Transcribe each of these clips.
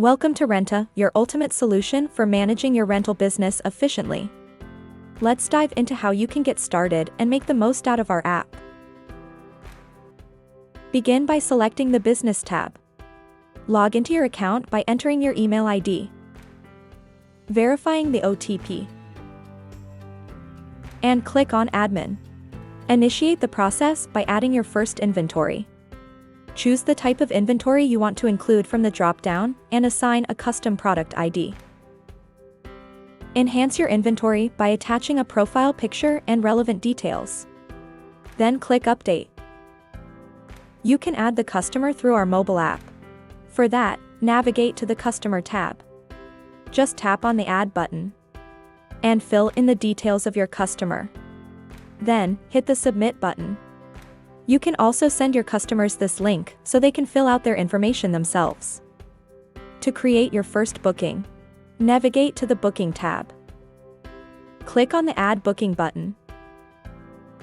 Welcome to RentAAA, your ultimate solution for managing your rental business efficiently. Let's dive into how you can get started and make the most out of our app. Begin by selecting the Business tab. Log into your account by entering your email ID, verifying the OTP, and click on Admin. Initiate the process by adding your first inventory. Choose the type of inventory you want to include from the drop-down and assign a custom product ID. Enhance your inventory by attaching a profile picture and relevant details. Then click Update. You can add the customer through our mobile app. For that, navigate to the Customer tab. Just tap on the Add button and fill in the details of your customer. Then, hit the Submit button. You can also send your customers this link so they can fill out their information themselves. To create your first booking, navigate to the Booking tab. Click on the Add Booking button.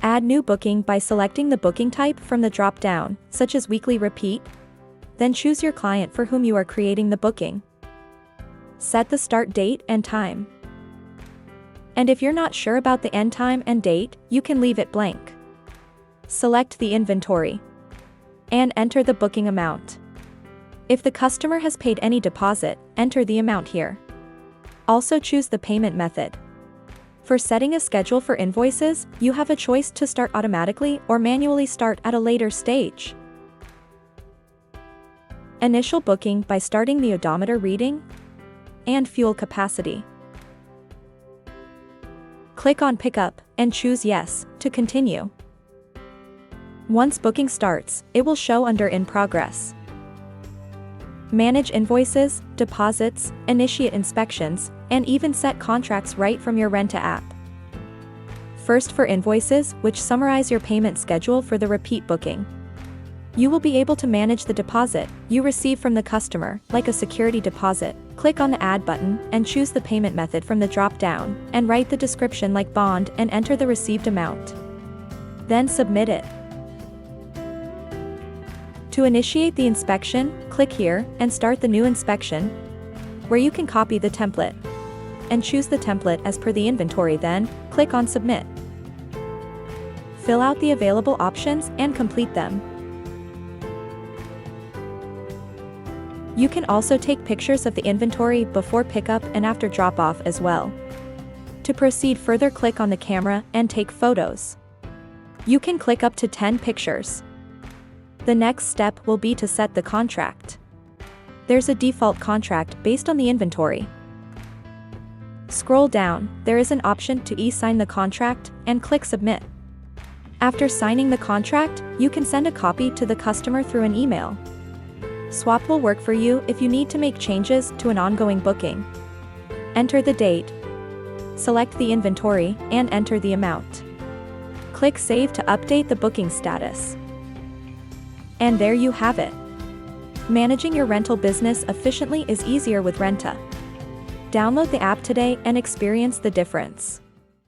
Add new booking by selecting the booking type from the drop-down, such as weekly repeat. Then choose your client for whom you are creating the booking. Set the start date and time. And if you're not sure about the end time and date, you can leave it blank. Select the inventory and enter the booking amount. If the customer has paid any deposit, enter the amount here. Also choose the payment method. For setting a schedule for invoices, you have a choice to start automatically or manually start at a later stage. Initial booking by starting the odometer reading and fuel capacity. Click on Pickup and choose Yes to continue. Once booking starts, it will show under In Progress. Manage invoices, deposits, initiate inspections, and even set contracts right from your RentAAA app. First, for invoices, which summarize your payment schedule for the repeat booking. You will be able to manage the deposit you receive from the customer, like a security deposit. Click on the Add button and choose the payment method from the drop-down, and write the description like bond and enter the received amount. Then submit it. To initiate the inspection, click here and start the new inspection, where you can copy the template and choose the template as per the inventory. Then, click on Submit. Fill out the available options and complete them. You can also take pictures of the inventory before pickup and after drop-off as well. To proceed further, click on the camera and take photos. You can click up to 10 pictures. The next step will be to set the contract. There's a default contract based on the inventory. Scroll down, there is an option to e-sign the contract, and click Submit. After signing the contract, you can send a copy to the customer through an email. Swap will work for you if you need to make changes to an ongoing booking. Enter the date, select the inventory, and enter the amount. Click Save to update the booking status. And there you have it. Managing your rental business efficiently is easier with RentAAA. Download the app today and experience the difference.